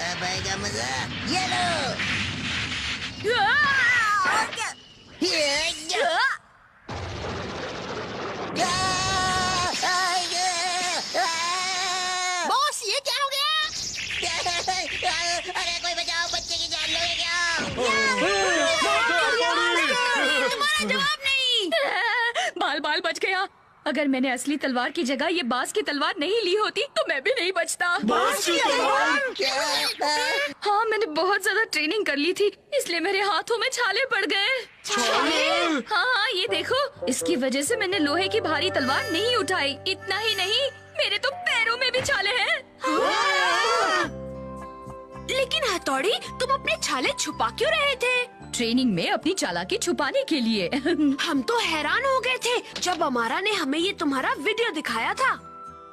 अब आएगा मजा। ये लो। बॉस ये क्या हो गया? अरे कोई बचाओ, बच्चे की जान लोगे क्या? तुम्हारा जवाब नहीं। बाल बाल बच गया। अगर मैंने असली तलवार की जगह ये बांस की तलवार नहीं ली होती तो मैं भी नहीं बचता। हाँ, मैंने बहुत ज्यादा ट्रेनिंग कर ली थी, इसलिए मेरे हाथों में छाले पड़ गए। हाँ, ये देखो, इसकी वजह से मैंने लोहे की भारी तलवार नहीं उठाई। इतना ही नहीं, मेरे तो पैरों में भी छाले हैं। लेकिन हथौड़ी, तुम अपने छाले छुपा क्यों रहे थे? ट्रेनिंग में अपनी चालाकी छुपाने के लिए। हम तो हैरान हो गए थे जब अमारा ने हमें ये तुम्हारा वीडियो दिखाया था।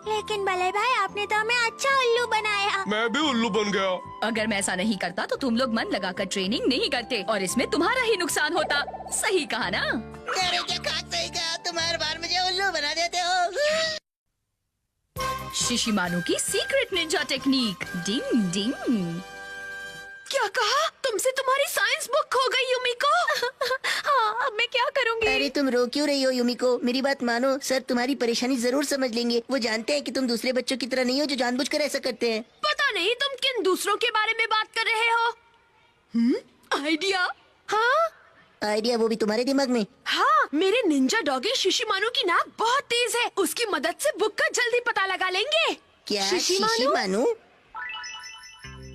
लेकिन बल्ले भाई, आपने तो हमें अच्छा उल्लू बनाया। मैं भी उल्लू बन गया। अगर मैं ऐसा नहीं करता तो तुम लोग मन लगाकर ट्रेनिंग नहीं करते और इसमें तुम्हारा ही नुकसान होता। सही कहा ना? अरे क्या खाक सही कहा, तुम हर बार मुझे उल्लू बना देते हो। शिशिमानु की सीक्रेट निंजा टेक्निक। डिंग डिंग। क्या कहा? तुमसे तुम्हारी साइंस बुक खो गई युमिको। हाँ, अब मैं क्या करूँगी? अरे तुम रो क्यों रही हो युमिको? मेरी बात मानो, सर तुम्हारी परेशानी जरूर समझ लेंगे। वो जानते हैं कि तुम दूसरे बच्चों की तरह नहीं हो जो जानबूझकर ऐसा करते हैं। पता नहीं तुम किन दूसरों के बारे में बात कर रहे हो। आइडिया? हाँ आइडिया वो भी तुम्हारे दिमाग में? हाँ, मेरे निंजा डॉगी शिशिमानु की नाक बहुत तेज है। उसकी मदद से बुक का जल्दी पता लगा लेंगे। क्या शिशिमानु? शिशिमानु?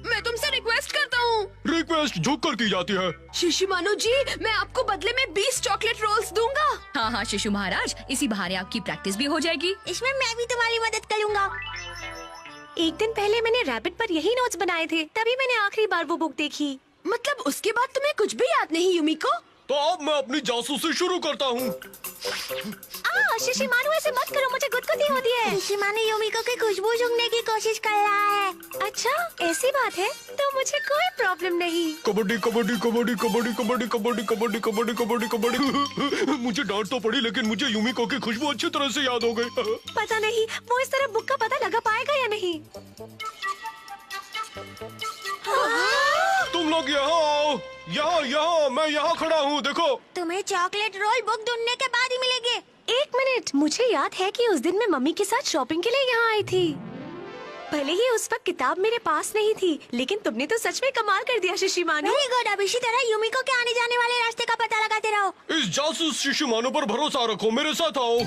मैं तुमसे रिक्वेस्ट करता हूँ। रिक्वेस्ट झुक कर की जाती है। शिशिमानु जी, मैं आपको बदले में 20 चॉकलेट रोल्स दूंगा। हाँ हाँ शिशु महाराज, इसी बहाने आपकी प्रैक्टिस भी हो जाएगी। इसमें मैं भी तुम्हारी मदद करूँगा। एक दिन पहले मैंने रैबिट पर यही नोट्स बनाए थे, तभी मैंने आखिरी बार वो बुक देखी। मतलब उसके बाद तुम्हें कुछ भी याद नहीं युमिको? तो अब मैं अपनी जासूसी शुरू करता हूँ। शिशिमानु ऐसे मत करो, मुझे गुदगुदी होती है। शिशिमानु युमिको की खुशबू सूंघने की कोशिश कर रहा है। अच्छा, ऐसी बात है तो मुझे कोई प्रॉब्लम नहीं। कबड्डी कबड्डी कबड्डी कबड्डी कबड्डी कबड्डी कबड्डी कबड्डी कबड्डी कबड्डी। मुझे डांट तो पड़ी, लेकिन मुझे युमिको की खुशबू अच्छी तरह से याद हो गई। पता नहीं वो इस तरह बुक का पता लगा पाएगा या नहीं। तुम लोग यहाँ आओ। यहाँ मैं यहाँ खड़ा हूँ, देखो। तुम्हें चॉकलेट रोल बुक ढूंढने के बाद ही मिलेंगे। एक मिनट, मुझे याद है कि उस दिन मैं मम्मी के साथ शॉपिंग के लिए यहाँ आई थी। भले ही उस वक्त किताब मेरे पास नहीं थी, लेकिन तुमने तो सच में कमाल कर दिया शिशिमानु। Very good. अब इसी तरह युमिको के आने जाने वाले रास्ते का पता लगाते रहो। इस जासूस शिशिमानु पर भरोसा रखो, मेरे साथ आओ।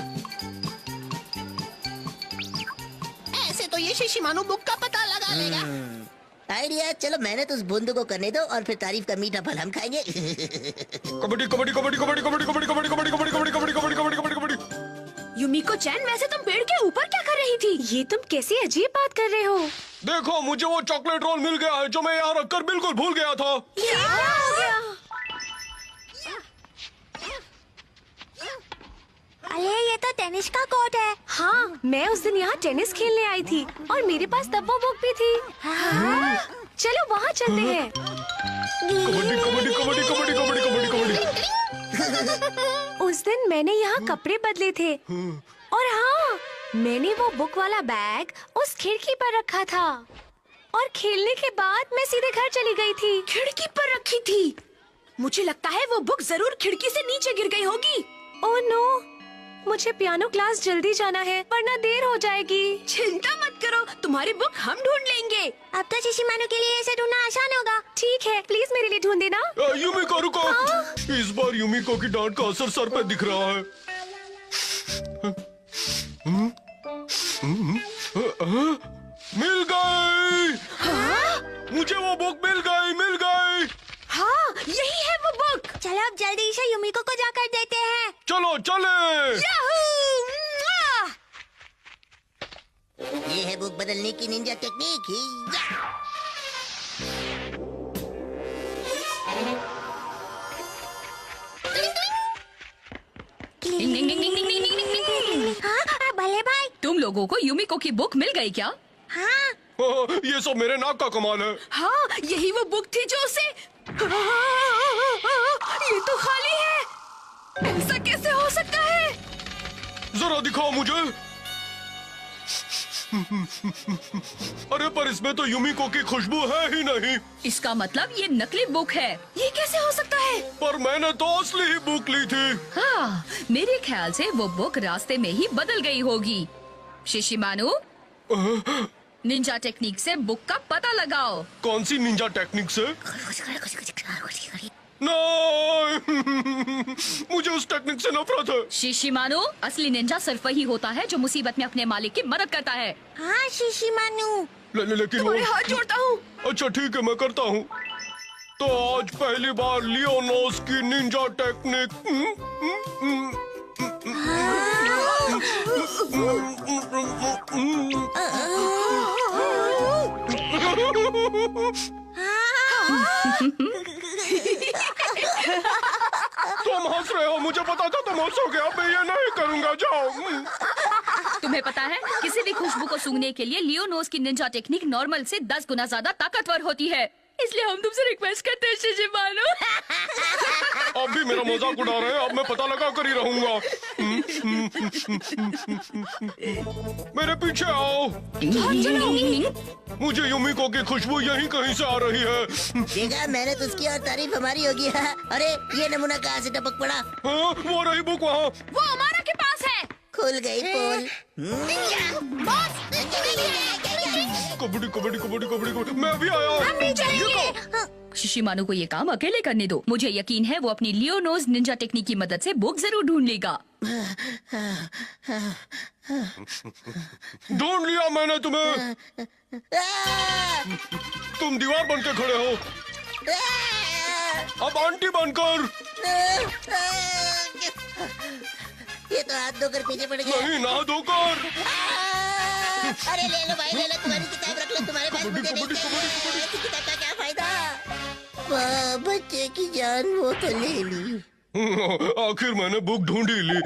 ऐसे तो ये शिशिमानु बुक का पता लगा लेगा। आइडिया, चलो मेहनत उस बूंद को करने दो और फिर तारीफ का मीठा फल हम खाएंगे। कबड्डी कबड्डी कबड्डी कबड्डी कबड्डी कबड्डी कबड्डी कबड्डी कबड्डी कबड्डी कबड्डी कबड्डी कबड्डी कबड्डी। युमिको चैन, वैसे तुम पेड़ के ऊपर क्या कर रही थी? ये तुम कैसी अजीब बात कर रहे हो? देखो, मुझे वो चॉकलेट रोल मिल गया है जो मैं यहाँ रखकर बिल्कुल भूल गया था। ये क्या हो गया? अरे ये तो टेनिस का कोर्ट है। हाँ, मैं उस दिन यहाँ टेनिस खेलने आई थी और मेरे पास तब वो बुक भी थी। हाँ? चलो वहाँ चलते हैं। कबड्डी कबड्डी कबड्डी कबड्डी कबड्डी कबड्डी कबड्डी। उस दिन मैंने यहाँ कपड़े बदले थे और हाँ, मैंने वो बुक वाला बैग उस खिड़की पर रखा था और खेलने के बाद मैं सीधे घर चली गई थी। खिड़की पर रखी थी? मुझे लगता है वो बुक जरूर खिड़की से नीचे गिर गई होगी। ओह नो, मुझे पियानो क्लास जल्दी जाना है वरना देर हो जाएगी। चिंता मत करो, तुम्हारी बुक हम ढूंढ लेंगे। अब तो शिशिमानु के लिए इसे ढूंढना आसान होगा। ठीक है, प्लीज मेरे लिए ढूंढ देना। युमिको रुको। इस बार युमिको की डांट का असर सर पे दिख रहा है। मिल गई। मुझे वो बुक मिल गई, मिल गई। हाँ, यही है वो बुक। चलो अब जल्दी से युमिको को जाकर देते हैं। चलो चले। ये है बुक बदलने की निंजा टेक्निक ही। डिंग डिंग डिंग डिंग डिंग डिंग डिंग डिंग। हाँ, भले भाई। तुम लोगों को युमिको की बुक मिल गई क्या? हाँ, ये सब मेरे नाक का कमाल है। हाँ, यही वो बुक थी जो उसे। ये तो खाली है। ऐसा कैसे हो सकता है? जरा दिखाओ मुझे। अरे पर इसमें तो युमिको की खुशबू है ही नहीं। इसका मतलब ये नकली बुक है। ये कैसे हो सकता है? पर मैंने तो असली ही बुक ली थी। हाँ, मेरे ख्याल से वो बुक रास्ते में ही बदल गई होगी। शिशिमानु, निंजा टेक्निक से बुक का पता लगाओ। कौन सी निंजा टेक्निक से? नहीं, मुझे उस टेक्निक से नफरत है। शिशिमानु, असली निंजा सिर्फ वही होता है जो मुसीबत में अपने मालिक की मदद करता है। हाँ शिशिमानु, लेकिन तुम्हारे हाथ जोड़ता हूँ। अच्छा ठीक है, मैं करता हूँ। तो आज पहली बार लियोनोस की निंजा टेक्निक। तुम हंस रहे हो, मुझे पता था तुम हंसोगे। अब मैं ये नहीं करूँगा, जाओ। तुम्हें पता है, किसी भी खुशबू को सूंघने के लिए लियोनोस की निंजा टेक्निक नॉर्मल से 10 गुना ज्यादा ताकतवर होती है। इसलिए हम तुमसे रिक्वेस्ट करते हैं शिशिमानु। अब भी मेरा मजाक उड़ा रहे हैं। अब मैं पता लगा कर ही रहूंगा। मेरे पीछे आओ। मुझे युमिको की खुशबू यहीं कहीं से आ रही है। देखा, मैंने तो उसकी और तारीफ हमारी होगी। अरे ये नमूना कहाँ से टपक पड़ा? हाँ, वो रही बुक वहाँ। वो हमारा के पास है। खुल गई पोल। कबड्डी कबड्डी कबड्डी कबड्डी कबड्डी। मैं भी आया। शिशिमानु को ये काम अकेले करने दो। मुझे यकीन है वो अपनी लियोनोस निंजा टेक्निक की मदद से बुक जरूर ढूंढ लेगा। ढूंढ लिया मैंने तुम्हें। तुम दीवार बन के खड़े हो। अब आंटी बनकर। ये तो हाथ धोकर पीछे पड़ गया। नहीं, ना धोकर। अरे ले लो भाई, ले लो। तुम्हारी किताब रख लो, तुम्हारे पास मुझे नहीं चाहिए। इस किताब का क्या फायदा? बच्चे की जान वो तो ले ली। आखिर मैंने बुक ढूंढ ही ली।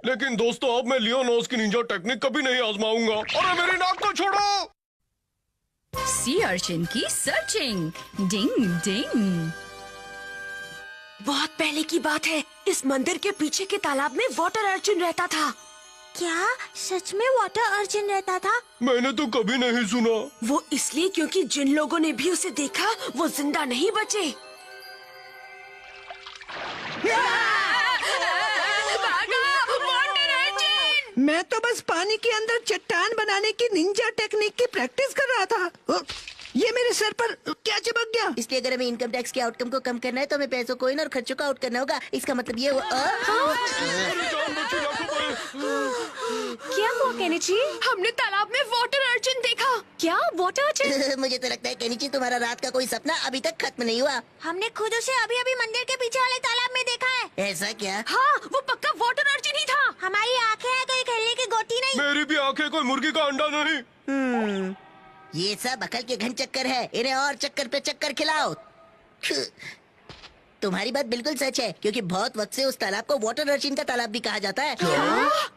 लेकिन दोस्तों, अब मैं लियोनोस की निंजा टेक्निक कभी नहीं आजमाऊंगा। अरे मेरी नाक को छोड़ो। सी अर्चिन की सर्चिंग। डिंग डिंग। बहुत पहले की बात है, इस मंदिर के पीछे के तालाब में वाटर अर्चिन रहता था। क्या सच में वाटर अर्चिन रहता था? मैंने तो कभी नहीं सुना। वो इसलिए क्योंकि जिन लोगों ने भी उसे देखा वो जिंदा नहीं बचे। मैं तो बस पानी के अंदर चट्टान बनाने की निंजा टेक्निक की प्रैक्टिस कर रहा था। ये मेरे सर पर क्या चिपक गया? इसलिए अगर हमें इनकम टैक्स के आउटकम को कम करना है तो हमें पैसों को इन और खर्चों को आउट करना होगा। इसका मतलब ये हुआ। मेरी जान बची लाखों पर। क्या हुआ केनिची? हमने तालाब में वाटर अर्चिन देखा। क्या वाटर अर्चिन? मुझे तो लगता है केनिची, तुम्हारा रात का कोई सपना अभी तक खत्म नहीं हुआ। हमने खुद उसे अभी अभी मंदिर के पीछे वाले तालाब में देखा है। ऐसा क्या? हाँ, वो पक्का वाटर अर्चिन ही था। हमारी आंखें हैं, कोई खेलने की गोटी नहीं। मेरी भी आंखें, कोई मुर्गी का अंडा नहीं। ये सब अकल के घन चक्कर है। इन्हें और चक्कर पे चक्कर खिलाओ। तुम्हारी बात बिल्कुल सच है, क्योंकि बहुत वक्त से उस तालाब को वाटर अर्चिन का तालाब भी कहा जाता है।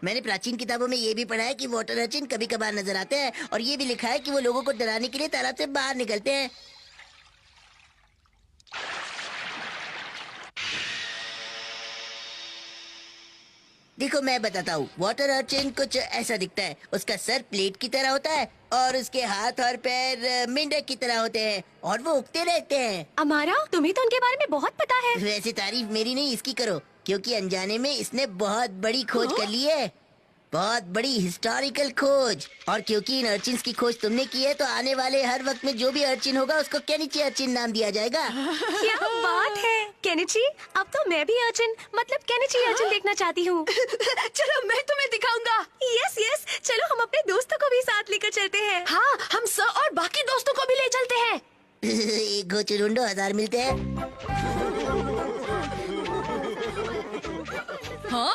मैंने प्राचीन किताबों में ये भी पढ़ा है कि वाटर अर्चिन कभी कभार नजर आते हैं, और ये भी लिखा है कि वो लोगों को डराने के लिए तालाब से बाहर निकलते हैं। देखो मैं बताता हूँ, वाटर अर्चिन कुछ ऐसा दिखता है। उसका सर प्लेट की तरह होता है और उसके हाथ और पैर मेंढक की तरह होते हैं, और वो उगते रहते हैं। अमारा, तुम्हें तो उनके बारे में बहुत पता है। वैसे तारीफ मेरी नहीं, इसकी करो, क्योंकि अनजाने में इसने बहुत बड़ी खोज कर ली है। बहुत बड़ी हिस्टोरिकल खोज। और क्योंकि इन अर्चिन्स की खोज तुमने की है, तो आने वाले हर वक्त में जो भी अर्चिन होगा उसको केनिची अर्चिन नाम दिया जाएगा। क्या बात है केनिची, अब तो मैं भी अर्चिन मतलब केनिची अर्चिन देखना चाहती हूँ। चलो मैं तुम्हें दिखाऊंगा। यस यस, चलो हम अपने दोस्तों को भी साथ लेकर चलते हैं। हाँ, हम सर और बाकी दोस्तों को भी ले चलते हैं। एक गोचर ढूंढो, 1000 मिलते हैं। हाँ?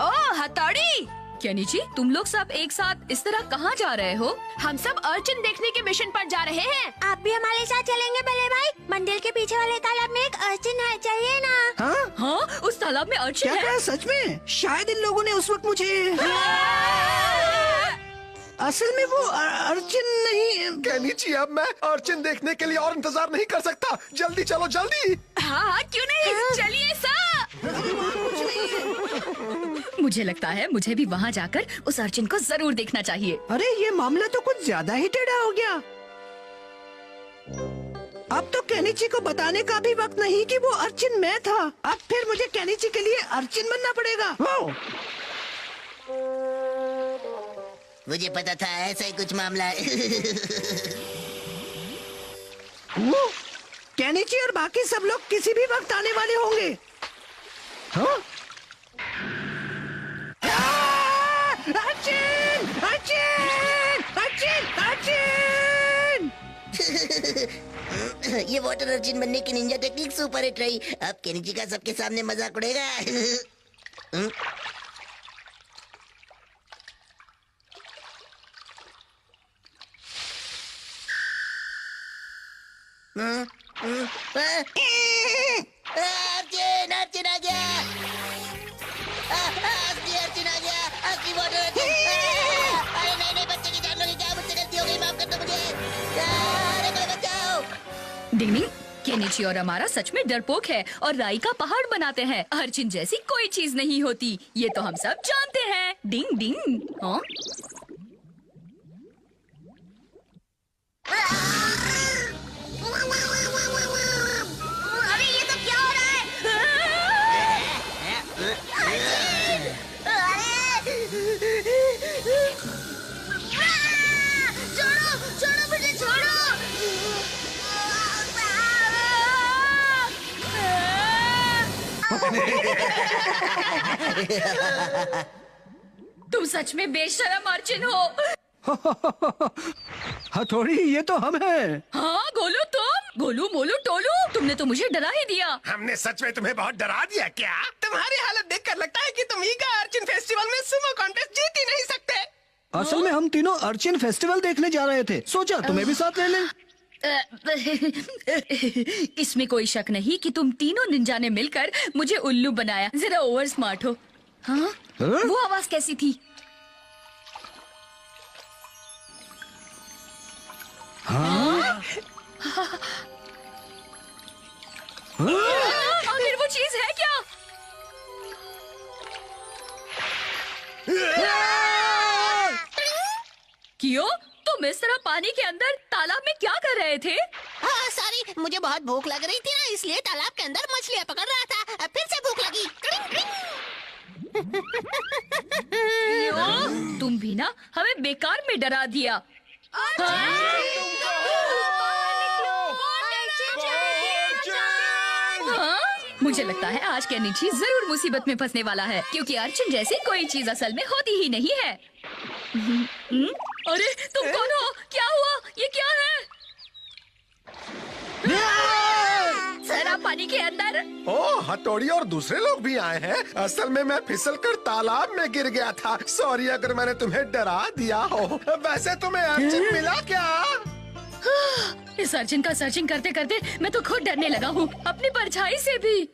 ओह हथौड़ी। केनिची, तुम लोग सब एक साथ इस तरह कहाँ जा रहे हो? हम सब अर्चिन देखने के मिशन पर जा रहे हैं। आप भी हमारे साथ चलेंगे बल्ले भाई? मंदिर के पीछे वाले तालाब में एक अर्चिन है, चलिए ना। हाँ? हाँ, उस तालाब में अर्चिन क्या है। कहा? सच में? शायद इन लोगों ने उस वक्त मुझे असल में वो अर्चिन नहीं। केनिची, अब मैं अर्चिन देखने के लिए और इंतजार नहीं कर सकता। जल्दी चलो, जल्दी। हाँ हाँ, क्यों नहीं, चलिए सर। मुझे लगता है मुझे भी वहाँ जाकर उस अर्जुन को जरूर देखना चाहिए। अरे ये मामला तो कुछ ज्यादा ही टेढ़ा हो गया। अब तो केनिची को बताने का भी वक्त नहीं कि वो अर्जुन मैं था। अब फिर मुझे केनिची के लिए अर्जुन बनना पड़ेगा। मुझे पता था ऐसा ही कुछ मामला है। केनिची और बाकी सब लोग किसी भी वक्त आने वाले होंगे। हाँ? अर्जुन! अर्जुन! अर्जुन! अर्जुन! ये वाटर अर्जुन बनने की निंजा टेक्निक सुपर हिट रही। अब केनिची का सबके सामने मजाक उड़ेगा। अर्जुन! अर्जुन आ गया! असली अर्जुन आ गया! असली वाटर अर्जुन! अरे नहीं नहीं, बच्चे की जान लोगी क्या? मुझसे गलती हो गई, माफ कर दो मुझे। अरे कोई बचाओ! डिंग डिंग, केनिची और अमारा सच में डरपोक है और राई का पहाड़ बनाते हैं। अर्जुन जैसी कोई चीज नहीं होती, ये तो हम सब जानते हैं। डिंग डिंग। हाँ? अरे ये तो क्या हो रहा है? छोड़ो छोड़ो मुझे छोड़ो। तुम सच में बेशरम अर्जुन हो। हथौड़ी ये तो हम हैं। हाँ गोलू, तुम गोलू मोलू टोलू, तुमने तो मुझे डरा ही दिया। हमने सच में तुम्हें बहुत डरा दिया क्या? तुम्हारी हालत देखकर लगता है कि तुम ईगा अर्जुन फेस्टिवल में सुमो कॉन्टेस्ट जीत ही नहीं सकते। असल में हम तीनों अर्जुन फेस्टिवल देखने जा रहे थे, सोचा तुम्हें भी साथ ले लें। इसमें कोई शक नहीं कि तुम तीनों निंजा ने मिलकर मुझे उल्लू बनाया। जरा ओवर स्मार्ट हो। हाँ? हाँ? वो आवाज कैसी थी? आखिर वो चीज है क्या? क्यों? तुम इस तरह पानी के अंदर तालाब में क्या कर रहे थे? हाँ सॉरी, मुझे बहुत भूख लग रही थी ना, इसलिए तालाब के अंदर मछलियाँ पकड़ रहा था। फिर से भूख लगी। क्यों? तुम भी ना हमें बेकार में डरा दिया। हाँ? मुझे लगता है आज केनिची जरूर मुसीबत में फंसने वाला है, क्योंकि अर्जुन जैसी कोई चीज असल में होती ही नहीं है। अरे तुम कौन हो? क्या हुआ? ये क्या है? जरा पानी के अंदर। ओह, हथौड़ी और दूसरे लोग भी आए हैं। असल में मैं फिसलकर तालाब में गिर गया था। सॉरी अगर मैंने तुम्हें डरा दिया हो। वैसे तुम्हें अर्जुन मिला क्या? इस अर्जुन का सर्चिंग करते करते मैं तो खुद डरने लगा हूँ, अपनी परछाई से भी।